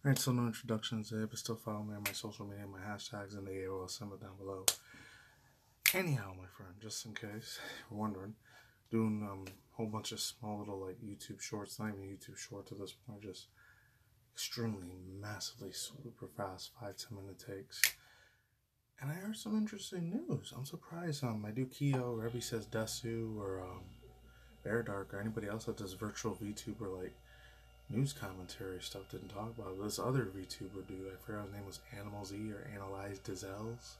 Alright, so no introductions there, but still follow me on my social media, my hashtags, and the AOL symbol down below. Anyhow, my friend, just in case you're wondering, doing a whole bunch of small little like YouTube shorts, not even YouTube shorts at this point, just extremely, massively, super fast 5-10 minute takes. And I heard some interesting news. I'm surprised. I do Keo, or Rebby says Desu, or Bear Dark, or anybody else that does virtual VTuber like news commentary stuff didn't talk about it. This other VTuber dude, I forgot his name was Animals E or Analyze Dizels.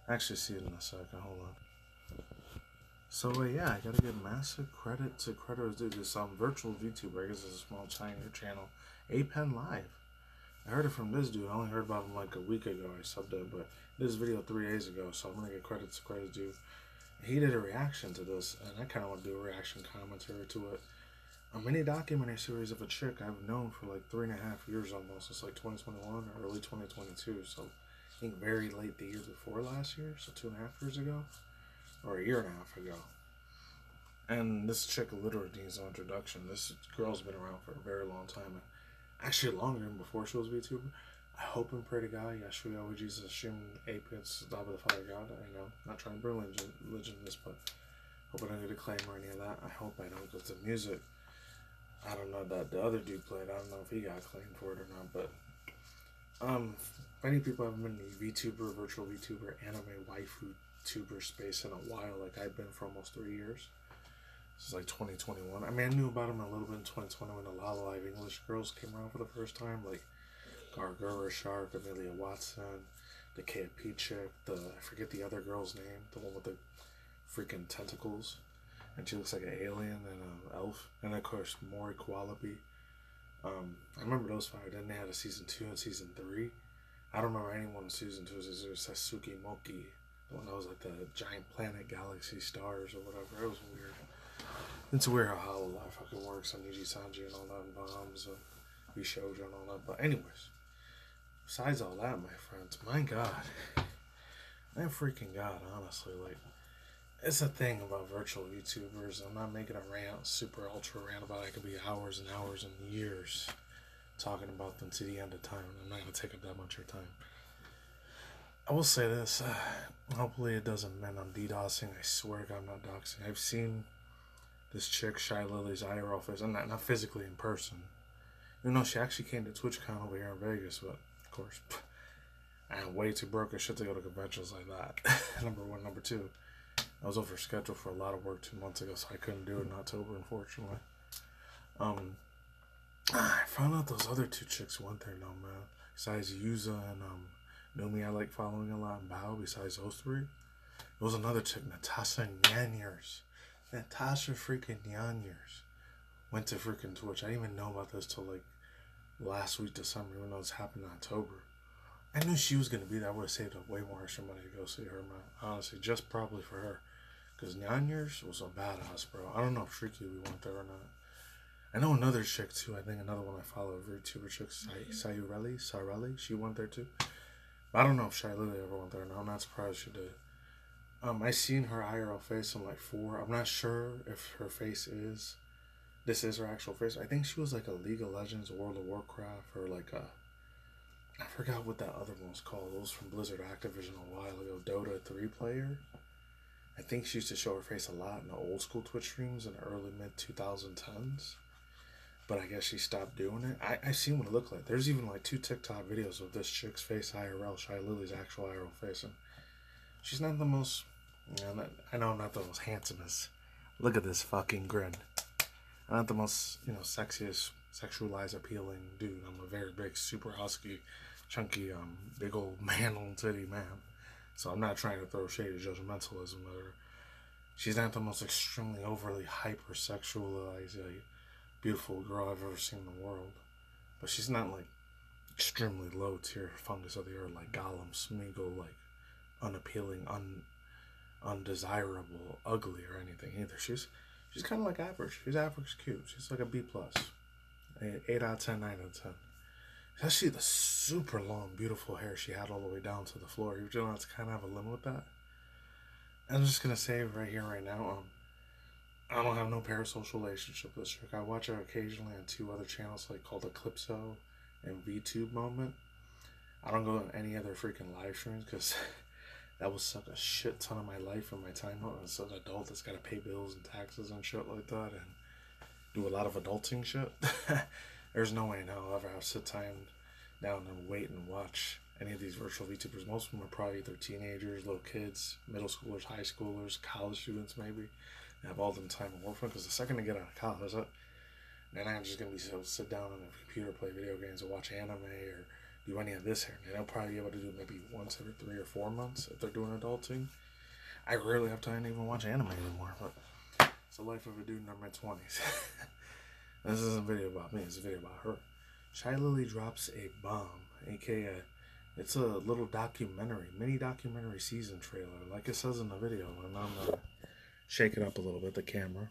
I actually see it in a second. Hold on. So yeah, I gotta give massive credit to creditors. Dude, this virtual VTuber, I guess it's a small Chinese channel, Apen Live. I heard it from this dude. I only heard about him like a week ago. I subbed it, but this video 3 days ago, so I'm gonna give credit to creditors, dude. He did a reaction to this, and I kind of want to do a reaction commentary to it. A mini documentary series of a chick I've known for like 3.5 years almost. It's like 2021 or early 2022. So I think very late the year before last year. So 2.5 years ago. Or a year and a half ago. And this chick literally needs no introduction. This girl's been around for a very long time. Actually longer than before she was a VTuber. I hope and pray to God, Yeshua, O Jesus, Shem, Apis, Daba the Father God. I know, not trying to bring religion in this, but hope I don't get a claim or any of that. I hope I don't, because the music, I don't know that the other dude played. I don't know if he got claimed for it or not, but many people haven't been in the VTuber, virtual VTuber, anime waifu tuber space in a while. Like I've been for almost 3 years. This is like 2021. I mean, I knew about him a little bit in 2020 when the Lala Live English girls came around for the first time, like Gargura Shark, Amelia Watson, the KFP chick, I forget the other girl's name, the one with the freaking tentacles. And she looks like an alien and an elf. And of course, Mori Koalabi. I remember those 5. Then they had a season 2 and season 3. I don't remember anyone in season 2. It was Sasuke Moki. The one that was like the giant planet, galaxy, stars, or whatever. It was weird. It's weird how Hololive fucking works on Niji Sanji and all that, and bombs and Bishoujo and all that. But anyways, besides all that, my friends, my God. My freaking God, honestly. Like, it's a thing about virtual YouTubers. I'm not making a rant, super ultra rant about it. I could be hours and hours and years talking about them to the end of time. I'm not going to take up that much of your time. I will say this. Hopefully it doesn't mean I'm DDoSing. I swear to God I'm not doxing. I've seen this chick, ShyLily's IRL face. I'm not physically in person. You know, she actually came to TwitchCon over here in Vegas, but of course, I'm way too broke as shit to go to conventions like that. Number one. Number two, I was over scheduled for a lot of work 2 months ago, so I couldn't do it in October, unfortunately. I found out those other 2 chicks went there, no man. Besides Yuza and Numi, I like following a lot, and Bao. Besides those 3, there was another chick, Natasha Nyanyers. Natasha freaking Nyanyers went to freaking Twitch. I didn't even know about this till like last week, December, even though it's happened in October. I knew she was going to be there. I would have saved up way more extra money to go see her, man. Honestly, just probably for her. Because Nyanyers was a badass, bro. I don't know if Shriki we went there or not. I know another chick, too. I think another one I follow, a VTuber chick, ShyLily. She went there, too. But I don't know if ShyLily ever went there. No, I'm not surprised she did. I seen her IRL face in like 4. I'm not sure if her face is... This is her actual face. I think she was like a League of Legends, World of Warcraft, or like a... I forgot what that other one was called. It was from Blizzard Activision a while ago. Dota 3 player. I think she used to show her face a lot in the old school Twitch streams in the early mid-2010s. But I guess she stopped doing it. I've seen what it looked like. There's even like 2 TikTok videos of this chick's face IRL, ShyLily's actual IRL face. And she's not the most... I know I'm not the most handsomest. Look at this fucking grin. I'm not the most, sexiest, sexualized, appealing dude. I'm a very big, super husky, chunky, big old man on titty man. So I'm not trying to throw shade at judgmentalism at her. She's not the most extremely overly hypersexualized, beautiful girl I've ever seen in the world. But she's not like extremely low tier fungus of the earth like Gollum, Smeagol, like unappealing, undesirable, ugly or anything either. She's kind of like average. She's average cute. She's like a B+. 8 out of 10, 9 out of 10. Especially the super long, beautiful hair she had all the way down to the floor. You don't have to kind of have a limit with that. I'm just going to say right here, right now, I don't have no parasocial relationship with this chick. I watch her occasionally on 2 other channels like called Eclipso and VTube moment. I don't go to any other freaking live streams because that will suck a shit ton of my life and my time out as an adult that's got to pay bills and taxes and shit like that and do a lot of adulting shit. There's no way in hell I'll ever have to sit time down and wait and watch any of these virtual VTubers. Most of them are probably either teenagers, little kids, middle schoolers, high schoolers, college students maybe. They have all them time to work for because the second they get out of college, then I'm just going to be able to sit down on the computer, play video games, or watch anime, or do any of this here. And they'll probably be able to do maybe once every 3 or 4 months if they're doing adulting. I rarely have time to even watch anime anymore, but it's the life of a dude in their mid-20s. This isn't a video about me, it's a video about her. ShyLily drops a bomb, aka it's a little documentary, mini documentary season trailer, like it says in the video, and I'm gonna shake it up a little bit, the camera.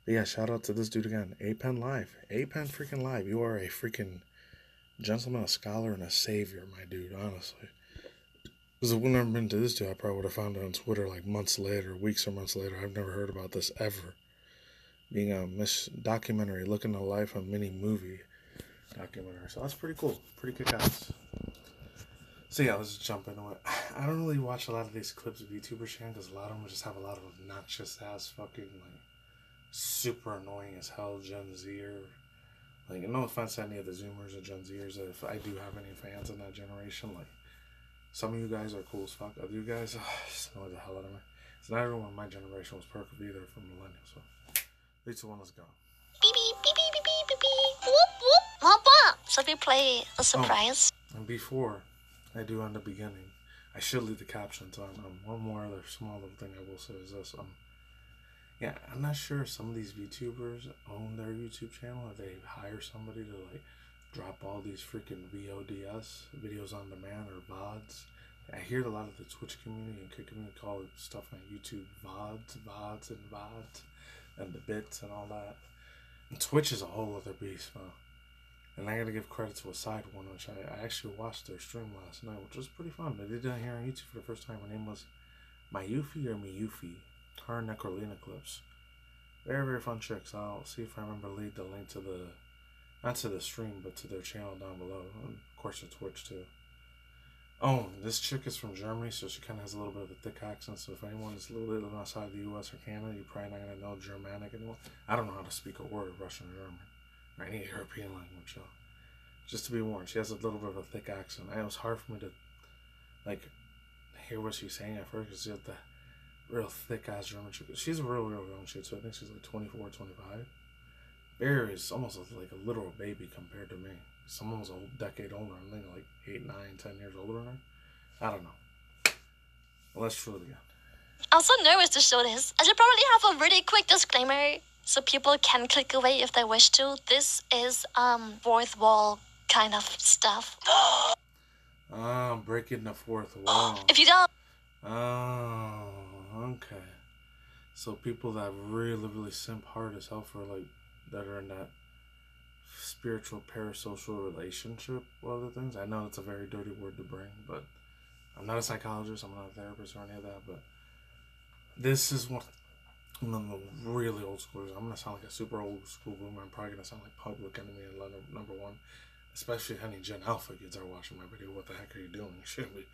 But yeah, shout out to this dude again, A-Pen Live. A-Pen freaking Live, you are a freaking gentleman, a scholar, and a savior, my dude, honestly. Because if I would never been to this dude, I probably would have found it on Twitter like months later, weeks or months later. I've never heard about this ever. Being a documentary, looking at the life of mini movie documentary. So that's pretty cool. Pretty kick-ass. So yeah, let's just jump into it. I don't really watch a lot of these clips of YouTubers sharing because a lot of them just have a lot of obnoxious ass fucking like super annoying as hell Gen Z or like no offense to any of the Zoomers or Gen Zers if I do have any fans in that generation, like some of you guys are cool as fuck. Other you guys just annoy the hell out of me. So not everyone in my generation was perfect either from Millennial, so 3, 2, 1, let's go. Beep, beep, beep, beep, beep, beep, beep. Whoop, whoop, whoop, whoop. Should we play a surprise? And before I do on the beginning, I should leave the captions on. One more other small little thing I will say is this. Yeah, I'm not sure if some of these VTubers own their YouTube channel or they hire somebody to like drop all these freaking VODs, videos on demand, or VODs. I hear a lot of the Twitch community and Kick community call it stuff on YouTube VODs, and the bits and all that. And Twitch is a whole other beast, man. And I gotta give credit to a side one, which I actually watched their stream last night, which was pretty fun. They did that here on YouTube for the first time. Her name was Mayufi or Miyufi. Her and Necrolina clips. Very, very fun chicks. I'll see if I remember to leave the link to the, not to the stream, but to their channel down below. And of course, their Twitch too. Oh, this chick is from Germany, so she kind of has a little bit of a thick accent. So if anyone is a little bit living outside the U.S. or Canada, you're probably not going to know Germanic anymore. I don't know how to speak a word of Russian or German or any European language. So just to be warned, she has a little bit of a thick accent. It was hard for me to like hear what she's saying at first because she had the real thick ass German chick. She's a real young chick, so I think she's like 24, 25. Barry is almost like a literal baby compared to me. Someone was a whole decade older. I'm thinking like 8, 9, 10 years older than her. I don't know. Well, let's try it again. I'm so nervous to show this. I should probably have a really quick disclaimer so people can click away if they wish to. This is fourth wall kind of stuff. Breaking the fourth wall. If you don't. Oh, okay. So people that really simp hard as hell for like that are in that spiritual parasocial relationship with other things. I know it's a very dirty word to bring, but I'm not a psychologist, I'm not a therapist or any of that, but this is one of the really old schoolers. I'm gonna sound like a super old school boomer. I'm probably gonna sound like Public Enemy and number one. Especially if any Gen Alpha kids are watching my video. What the heck are you doing? You shouldn't be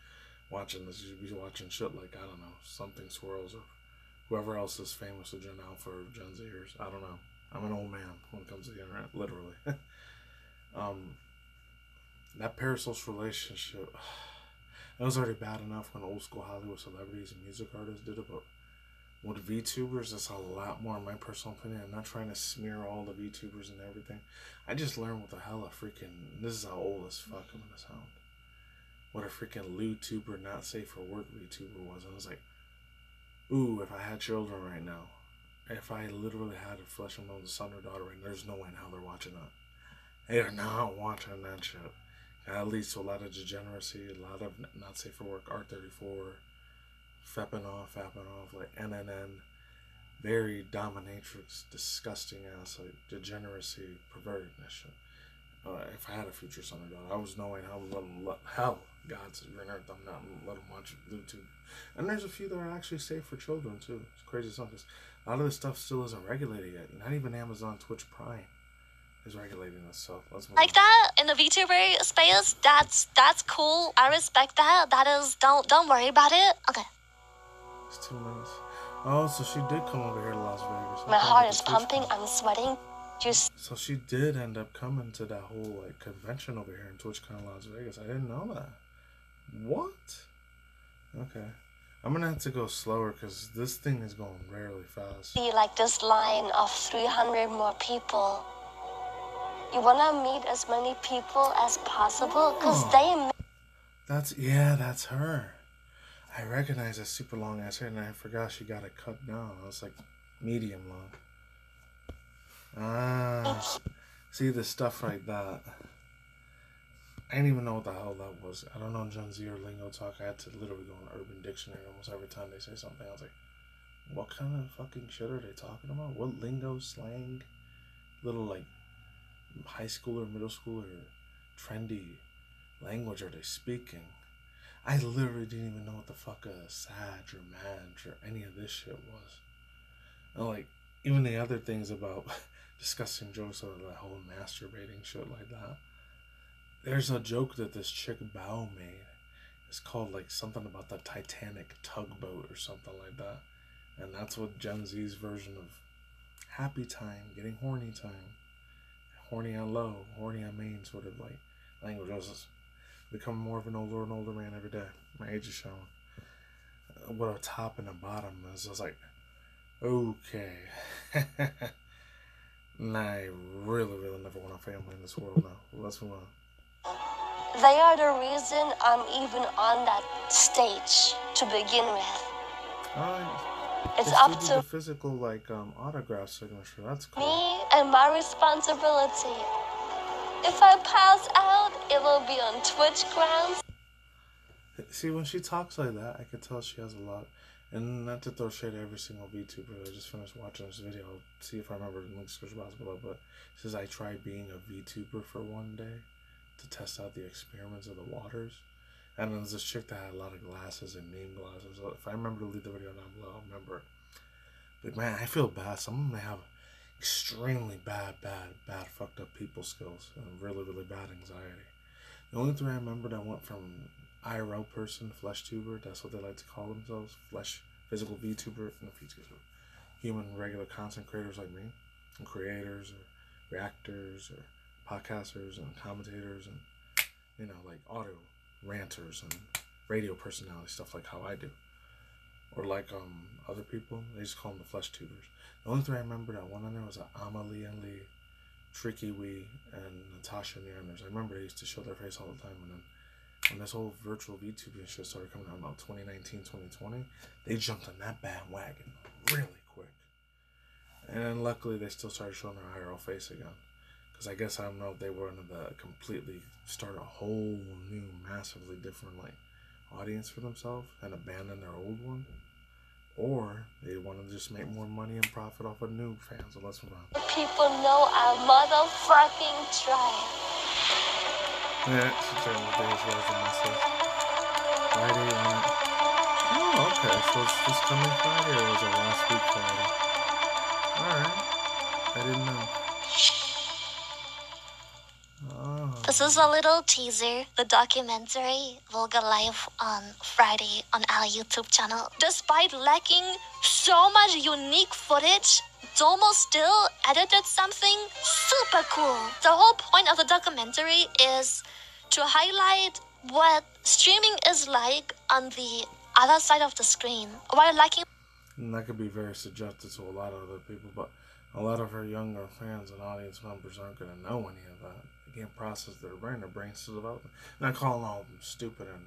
watching this. You should be watching shit like, I don't know, Something Swirls or whoever else is famous with Gen Alpha or Gen Zers. I don't know. I'm an old man when it comes to the internet, literally. That parasocial relationship, it was already bad enough when old school Hollywood celebrities and music artists did it, but with VTubers, it's a lot more, in my personal opinion. I'm not trying to smear all the VTubers and everything. I just learned what the hell a freaking, this is how old as fuck I'm gonna sound, what a freaking LewTuber, not safe for work VTuber was. And I was like, ooh, if I had children right now, if I literally had a flesh and bones son or daughter right now, there's no way in hell they're watching that. They are not watching that shit. That leads to a lot of degeneracy, a lot of not safe for work, R34, fapping off, like NNN, very dominatrix, disgusting ass, like degeneracy, pervertedness shit. If I had a future son or daughter, I was knowing how God's on earth, I'm not let them watch YouTube. And there's a few that are actually safe for children too. It's crazy stuff because a lot of this stuff still isn't regulated yet. Not even Amazon Twitch Prime is regulating itself. Let's move like on. that in the VTuber space. That's cool. I respect that. That is, don't worry about it. Okay. It's 2 minutes. Oh, so she did come over here to Las Vegas. My Okay, heart with is the pumping. TwitchCon. I'm sweating. Just So she did end up coming to that whole like convention over here in TwitchCon Las Vegas. I didn't know that. What? Okay. I'm gonna have to go slower because this thing is going really fast. see like this line of 300 more people. You wanna meet as many people as possible because That's her. I recognize that super long ass hair, and I forgot she got it cut down. It was like medium long. Ah, see the stuff like that. I didn't even know what the hell that was. I don't know Gen Z or lingo talk. I had to literally go on Urban Dictionary almost every time they say something. I was like, what kind of fucking shit are they talking about? What lingo, slang, little like high school or middle school or trendy language are they speaking? I literally didn't even know what the fuck a sag or madge or any of this shit was. And like, even the other things about discussing jokes or that whole masturbating shit like that. There's a joke that this chick Bao made. It's called like something about the Titanic tugboat or something like that. And that's what Gen Z's version of happy time, getting horny time, horny on low, horny on main sort of like language. I was becoming more of an older and older man every day. My age is showing. What a top and a bottom is. I was like, okay. Nah, I really, really never want a family in this world now. Let's move on. they are the reason I'm even on that stage to begin with. Alright. It's They up still do to the physical like autograph signature. That's cool. me and my responsibility. If I pass out, it will be on Twitch grounds. See, when she talks like that, I can tell she has a lot. And not to throw shade at every single VTuber. I just finished watching this video. I'll see if I remember the link description box below. But it says I tried being a VTuber for one day to test out the experiments of the waters. And then there's this chick that had a lot of glasses and name glasses. So if I remember to leave the video down below, I'll remember. But man, I feel bad. Some of them have extremely bad fucked up people skills and really, really bad anxiety. The only three I remember that went from IRL person, flesh tuber, that's what they like to call themselves, flesh, physical VTuber, no VTuber, human regular content creators like me, and creators or reactors or podcasters and commentators and, you know, like audio ranters and radio personality stuff like how I do. Or like other people, they just call them the flesh tubers. The only three I remember that one on there was Amalie and Lee, Tricky Wee, and Natasha Neanders. I remember they used to show their face all the time. And then when this whole virtual VTubing shit started coming out about 2019, 2020, they jumped on that bandwagon really quick. And then luckily they still started showing their IRL face again. Because I guess I don't know if they were into the completely start a whole new, massively different like audience for themselves and abandon their old one. Or they want to just make more money and profit off of new fans. So let's move on. People know I motherfucking try. Yeah, she turned the days was a message. Friday on. Oh, okay. So it's this coming Friday or was it last week Friday? Alright. I didn't know. Oh. This is a little teaser. The documentary will go live on Friday on our YouTube channel. Despite lacking so much unique footage, Domo still edited something super cool. The whole point of the documentary is to highlight what streaming is like on the other side of the screen. While lacking... And that could be very suggestive to a lot of other people, but a lot of her younger fans and audience members aren't going to know any of that. They can't process their brains still developing. I'm not calling all of them stupid and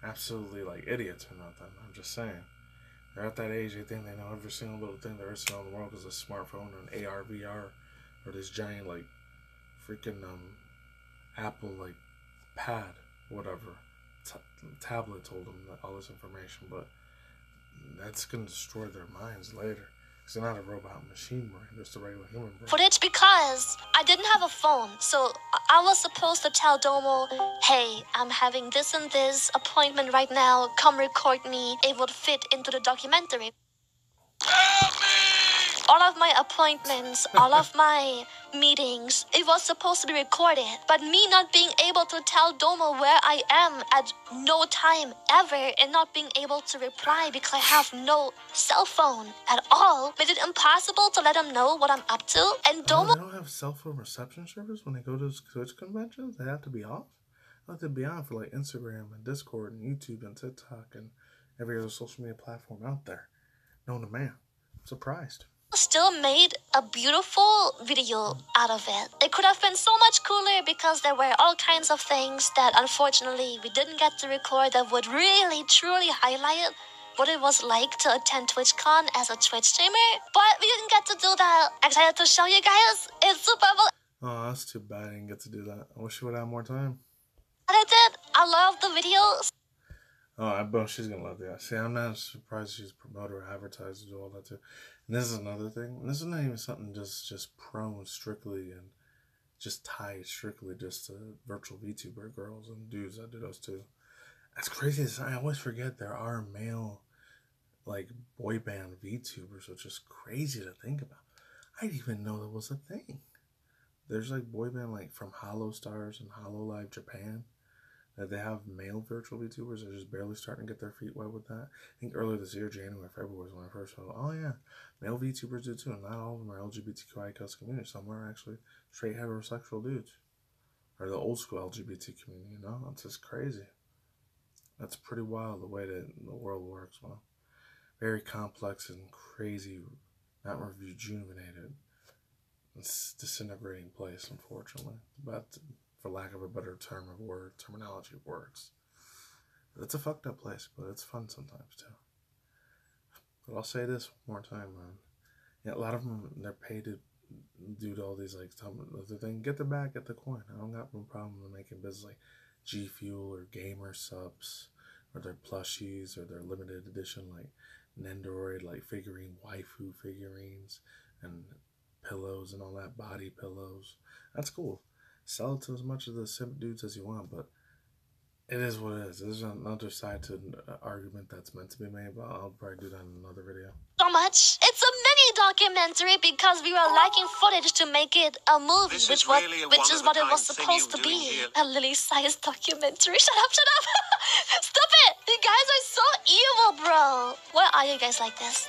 absolutely like idiots or nothing. I'm just saying. They're at that age, they think they know every single little thing there is to know in the world because a smartphone or an AR, VR, or this giant like freaking Apple like pad, whatever, tablet told them all this information, but that's going to destroy their minds later. Because they're not a robot machine brain, just a regular human brain. footage because I didn't have a phone, so I was supposed to tell Domo, hey, I'm having this and this appointment right now, come record me. It would fit into the documentary. Help me! all of my appointments, all of my meetings, it was supposed to be recorded. But me not being able to tell Domo where I am at no time ever and not being able to reply because I have no cell phone at all made it impossible to let him know what I'm up to. And Domo... They don't have cell phone reception service when they go to Twitch conventions? They have to be off? I have to be on for like Instagram and Discord and YouTube and TikTok and every other social media platform out there. Known to man. I'm surprised. Still made a beautiful video out of it. It could have been so much cooler because there were all kinds of things that unfortunately we didn't get to record that would really truly highlight what it was like to attend TwitchCon as a Twitch streamer, but we didn't get to do that. Excited to show you guys. It's super... Oh, that's too bad I didn't get to do that. I wish you would have more time. I did. I love the videos. Oh, I bet she's gonna love that. See, I'm not surprised she's a promoter, advertiser, do all that too. And this is another thing. This is not even something just prone strictly and just tied strictly just to virtual VTuber girls and dudes that do those too. As crazy as I always forget there are male like boy band VTubers, which is crazy to think about. I didn't even know that was a thing. There's like boy band like from Hollow Stars and Hollow Live Japan. That they have male virtual VTubers that are just barely starting to get their feet wet with that. I think earlier this year, January, February, is when I first saw, oh yeah, male VTubers do too. And not all of them are LGBTQI plus community. Some are actually straight heterosexual dudes. Or the old school LGBT community, you know? That's just crazy. That's pretty wild the way that the world works, man. Very complex and crazy, not rejuvenated. It's disintegrating place, unfortunately. But for lack of a better terminology of words. It's a fucked up place, but it's fun sometimes too. But I'll say this one more time, man. Yeah, a lot of them, they're paid to do all these like other things. Get the bag, get the coin. I don't got no problem with making business like G Fuel or gamer subs or their plushies or their limited edition like Nendoroid like figurine waifu figurines and pillows and all that, body pillows. That's cool. Sell it to as much of the simp dudes as you want, but it is what it is. There's another side to an argument that's meant to be made, but I'll probably do that in another video. So much. It's a mini documentary because we were lacking footage to make it a movie, which is what it was supposed to be. A Lily-sized documentary. Shut up, shut up. Stop it. You guys are so evil, bro. Why are you guys like this?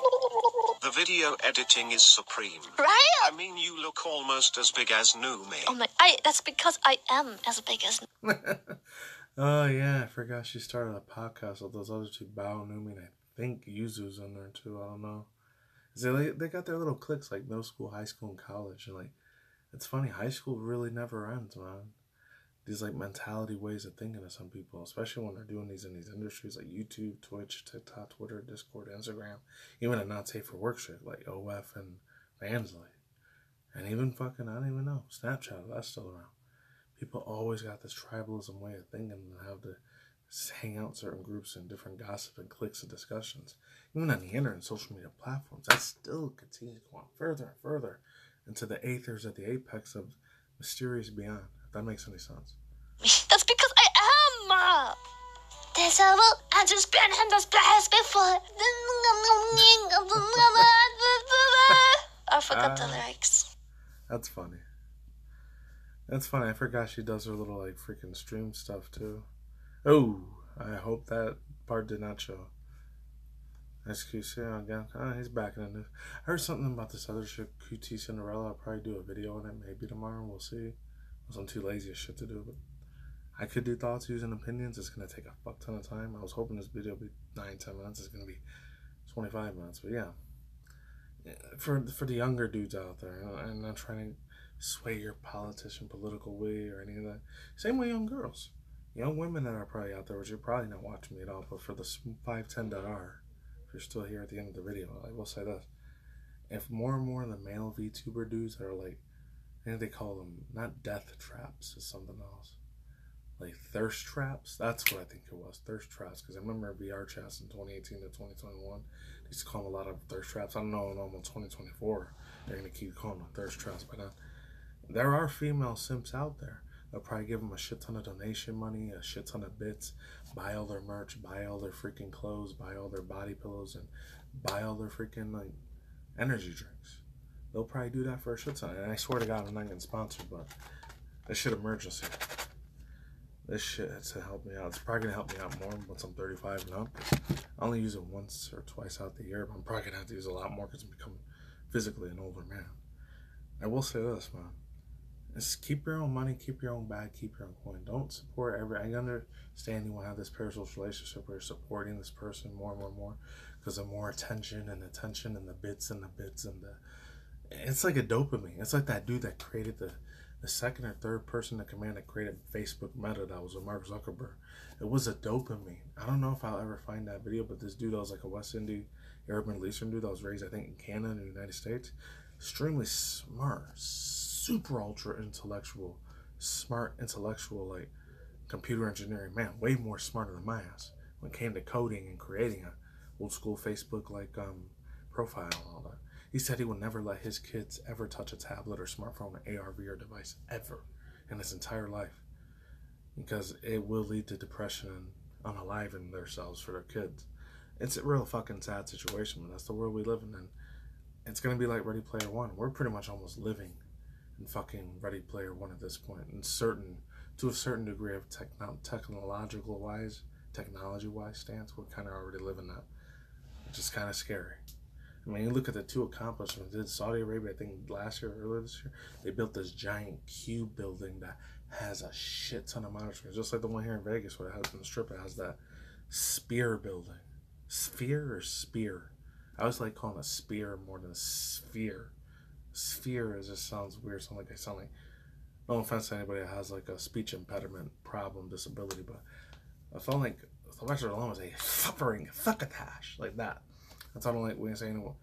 The video editing is supreme. Right? I mean, you look almost as big as Numi. Oh my, that's because I am as big as... Oh yeah, I forgot she started a podcast with those other two, Bao, Numi, and I think Yuzu's in there too. I don't know. They got their little cliques like middle school, high school, and college, and like it's funny. High school really never ends, man. These like mentality ways of thinking of some people, especially when they're doing these in these industries like YouTube, Twitch, TikTok, Twitter, Discord, Instagram, even a not safe for work shit like OF and Fansly, and even fucking I don't even know Snapchat. That's still around. People always got this tribalism way of thinking and have to hang out in certain groups and different gossip and cliques and discussions. Even on the internet and social media platforms, that still continues to go on further and further into the aethers at the apex of mysterious beyond, if that makes any sense. That's because I am! I've just been in this place before. I forgot the lyrics. That's funny. That's funny. I forgot she does her little like freaking stream stuff too. Oh, I hope that part did not show. Excuse me again. Oh, he's back in this. I heard something about this other shit, QT Cinderella. I'll probably do a video on it maybe tomorrow. We'll see. I'm too lazy as shit to do, but I could do thoughts, views, and opinions. It's gonna take a fuck ton of time. I was hoping this video would be 9-10 minutes. It's gonna be 25 minutes, but yeah. For the younger dudes out there, I'm not trying to sway your politician political way or any of that. Same way young girls. Young women that are probably out there, which you're probably not watching me at all, but for the 510.R, if you're still here at the end of the video, I will say this. If more and more of the male VTuber dudes that are like, I think they call them, not death traps, it's something else. Like thirst traps? That's what I think it was, thirst traps. Because I remember VR chats in 2018 to 2021, they used to call them a lot of thirst traps. I don't know, in almost 2024, they're going to keep calling them thirst traps by now. There are female simps out there. They'll probably give them a shit ton of donation money, a shit ton of bits, buy all their merch, buy all their freaking clothes, buy all their body pillows, and buy all their freaking like energy drinks. they'll probably do that for a shit ton. And I swear to God, I'm not getting sponsored, but this shit emergency. This shit to help me out. It's probably gonna help me out more once I'm 35 and up. I only use it once or twice out the year, but I'm probably gonna have to use it a lot more because I'm becoming physically an older man. I will say this, man. Just keep your own money, keep your own bag, keep your own coin. Don't support I understand you want to have this parasocial relationship where you're supporting this person more and more and more because of more attention and the bits and the bits and the. It's like a dopamine. It's like that dude that created the second or third person in command that created Facebook Meta. That was Mark Zuckerberg. It was a dopamine. I don't know if I'll ever find that video, but this dude that was like a West Indian, Arab Middle Eastern dude that was raised, I think, in Canada and the United States. Extremely smart, super ultra intellectual, smart intellectual, like computer engineering man, way more smarter than my ass when it came to coding and creating a old school Facebook like profile and all that. He said he would never let his kids ever touch a tablet or smartphone or AR VR device ever in his entire life because it will lead to depression and unaliving themselves for their kids. It's a real fucking sad situation, but that's the world we live in. And it's gonna be like Ready Player One. We're pretty much almost living in fucking Ready Player One at this point. And to a certain degree of technology wise stance, we're kind of already living that, which is kind of scary. I mean, you look at the two accomplishments. Did Saudi Arabia, I think last year or earlier this year, they built this giant cube building that has a shit ton of monitors, just like the one here in Vegas, where it has in the strip. It has that spear building, sphere or spear. I always like calling it a spear more than a sphere. Sphere just sounds weird. I sound like, no offense to anybody that has like a speech impediment problem, disability, but I felt like Sylvester Stallone was a fuckatash like that. That's how I don't like when you say anyone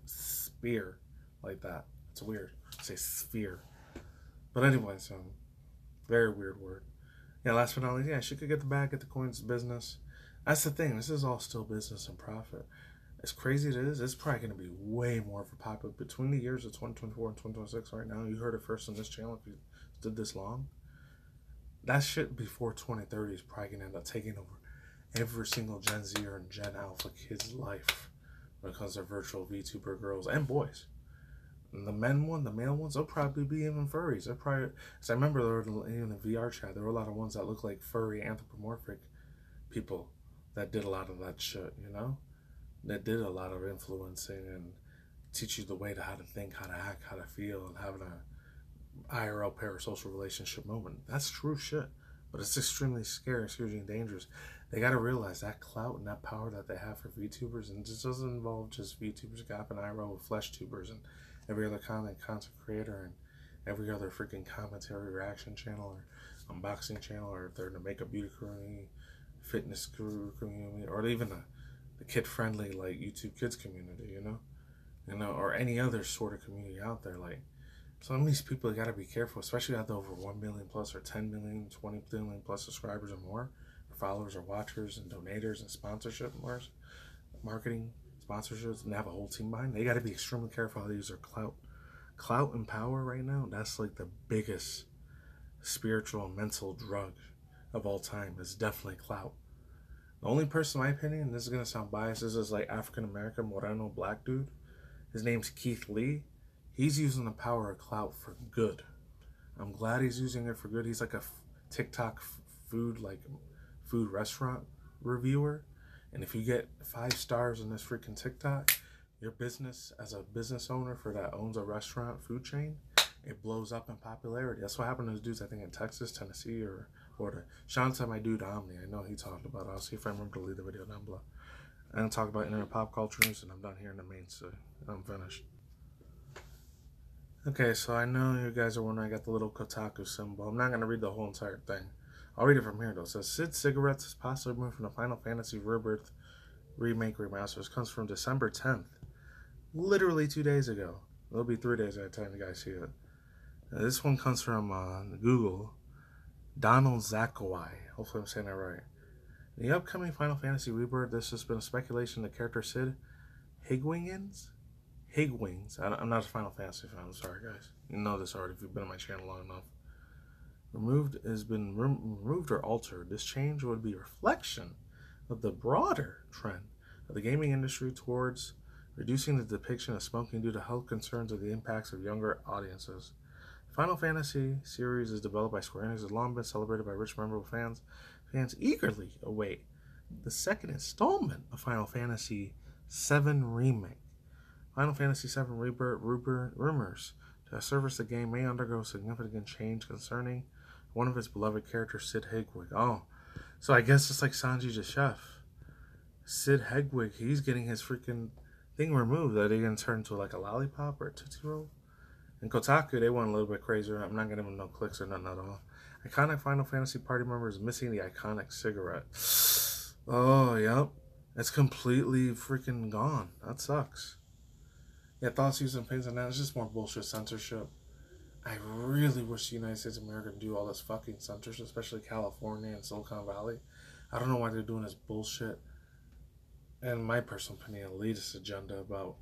spear like that. It's weird. I say sphere. But anyway, so very weird word. Yeah, last but not least, yeah, she could get the bag, get the coins, business. That's the thing. This is all still business and profit. As crazy as it is, it's probably going to be way more of a popular between the years of 2024 and 2026 right now. You heard it first on this channel if you did this long. That shit before 2030 is probably going to end up taking over every single Gen Z or Gen Alpha kid's life when it comes to virtual VTuber girls and boys. And the male ones, they'll probably be even furries. They're probably, because I remember there were, in the VR chat, there were a lot of ones that looked like furry anthropomorphic people that did a lot of that shit, you know? That did a lot of influencing and teach you the way to how to think, how to act, how to feel, and having a IRL parasocial relationship moment. That's true shit, but it's extremely scary, extremely dangerous. They got to realize that clout and that power that they have for VTubers, and it just doesn't involve just VTubers. It got an IRL with flesh tubers and every other content creator and every other freaking commentary reaction channel or unboxing channel, or if they're in the makeup beauty community, fitness community, or even the kid-friendly like YouTube Kids community, you know, or any other sort of community out there. Like some of these people got to be careful, especially out there over 1 million plus or 10 million, 20 million plus subscribers or more, or followers or watchers and donators and sponsorship marketing sponsorships, and have a whole team behind. They got to be extremely careful how they use their clout and power right now. That's like the biggest spiritual and mental drug of all time. Is definitely clout. The only person, in my opinion, and this is going to sound biased, this is like African-American, Moreno, black dude. His name's Keith Lee. He's using the power of clout for good. I'm glad he's using it for good. He's like a TikTok food restaurant reviewer. And if you get 5 stars in this freaking TikTok, your business as a business owner for that owns a restaurant food chain, it blows up in popularity. That's what happened to those dudes, I think, in Texas, Tennessee, or Florida. Shout out to my dude Omni. I know he talked about it. I'll see if I remember to leave the video down below. I'm going to talk about internet pop culture news, and I'm done here in the main, so I'm finished. Okay, so I know you guys are wondering, I got the little Kotaku symbol. I'm not going to read the whole entire thing. I'll read it from here, though. It says, Sid Cigarettes is possibly moved from the Final Fantasy Rebirth remake remaster. This comes from December 10th. Literally 2 days ago. It'll be 3 days by the time you guys see it. This one comes from Google. Donald Zakawai. Hopefully I'm saying that right. In the upcoming Final Fantasy Rebirth, there's just been a speculation the character Sid Higwings. I'm not a Final Fantasy fan. I'm sorry, guys. You know this already if you've been on my channel long enough. Has been removed or altered. This change would be a reflection of the broader trend of the gaming industry towards reducing the depiction of smoking due to health concerns or the impacts of younger audiences. Final Fantasy series is developed by Square Enix, has long been celebrated by rich memorable fans. Fans eagerly await the second installment of Final Fantasy VII Remake. Final Fantasy VII Rebirth rumors to surface the game may undergo significant change concerning one of its beloved characters, Sid Hegwig. Oh, so I guess it's like Sanji the Chef. Sid Hegwig, he's getting his freaking thing removed. That he can turn into like a lollipop or a Tootsie Roll. And Kotaku, they went a little bit crazier. I'm not getting no clicks or nothing at all. Iconic Final Fantasy party member is missing the iconic cigarette. Oh, yep. It's completely freaking gone. That sucks. Yeah, thoughts, views, and opinions on that. It's just more bullshit censorship. I really wish the United States of America would do all this fucking censorship, especially California and Silicon Valley. I don't know why they're doing this bullshit. And my personal opinion, elitist agenda about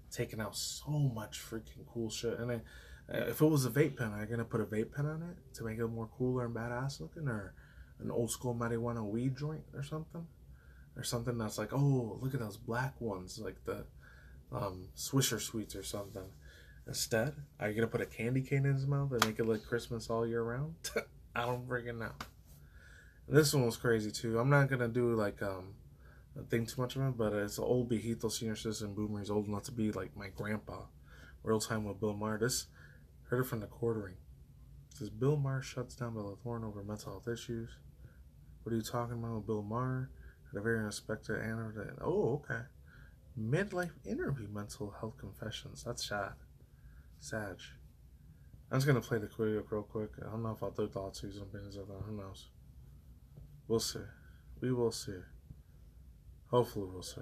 taking out so much freaking cool shit. And if it was a vape pen, are you going to put a vape pen on it to make it more cooler and badass looking? Or an old school marijuana weed joint or something? Or something that's like, oh, look at those black ones, like the Swisher Sweets or something. Instead, are you going to put a candy cane in his mouth and make it like Christmas all year round? I don't freaking know. This one was crazy too. I'm not going to do like think too much of it, but it's an old Behito senior citizen boomer. He's old enough to be like my grandpa. Real time with Bill Maher. This heard it from the quartering. It says Bill Maher shuts down Bella Thorne over mental health issues. What are you talking about with Bill Maher? At a very unexpected answer. Oh, okay. Midlife interview mental health confessions. That's sad. Sag. I'm just gonna play the video real quick. I don't know if I'll do thoughts, views, and opinions of that. Who knows? We'll see. We will see. Hopefully we'll see.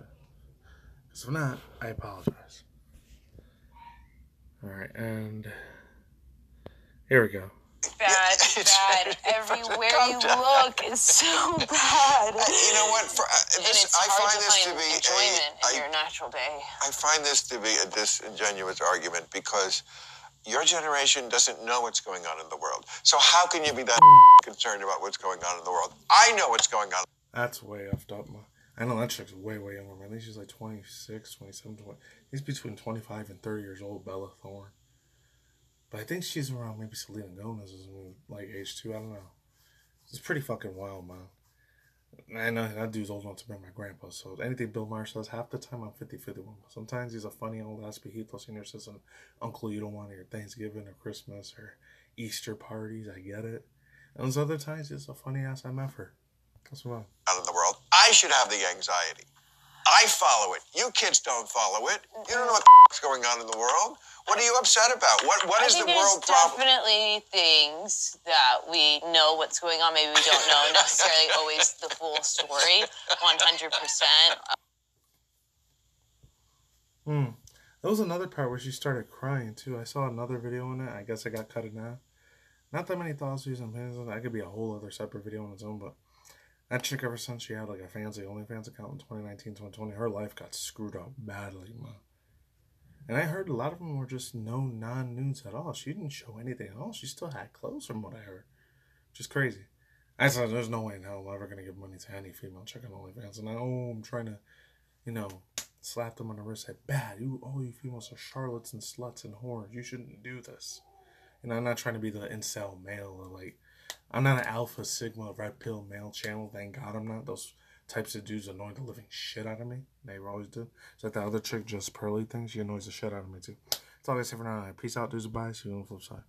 Because if not, I apologize. Alright, and here we go. Bad. Everywhere you look is so bad. You know what? I find this to be enjoyment in your natural day. I find this to be a disingenuous argument because your generation doesn't know what's going on in the world. So how can you be that concerned about what's going on in the world? I know what's going on. That's way effed up, man. I know that chick's way, way younger, man. I think she's like 26, 27, 20. He's between 25 and 30 years old, Bella Thorne. But I think she's around maybe Selena Gomez's like age too. I don't know. It's pretty fucking wild, man. I know that dude's old enough to be my grandpa, so anything Bill Maher says, half the time I'm 50-50 with him. Sometimes he's a funny old ass Behito senior citizen uncle you don't want at your Thanksgiving or Christmas or Easter parties. I get it. And those other times he's a funny ass MFer. That's what I'm. Out in the world, I should have the anxiety. I follow it. You kids don't follow it. You don't know what's going on in the world. What are you upset about? What is the world problem? There's definitely things that we know what's going on. Maybe we don't know necessarily always the full story, 100%. There was another part where she started crying too. I saw another video on it. I guess I got cut it now. Not that many thoughts, views, and opinions on that. That could be a whole other separate video on its own, but that chick, ever since she had like a fancy OnlyFans account in 2019, 2020, her life got screwed up badly, man. And I heard a lot of them were just no non-nudes at all. She didn't show anything at all. She still had clothes from what I heard. Which is crazy. I said, there's no way in hell I'm ever going to give money to any female chick on OnlyFans. And I'm trying to, slap them on the wrist. Say, bad. All you females are charlatans and sluts and whores. You shouldn't do this. I'm not trying to be the incel male or like, I'm not an alpha sigma red pill male channel. Thank God I'm not. Those types of dudes annoy the living shit out of me. They always do. It's like the other chick, just Pearly thing. She annoys the shit out of me too. That's all I say for now. Peace out, dudes. Bye. See you on the flip side.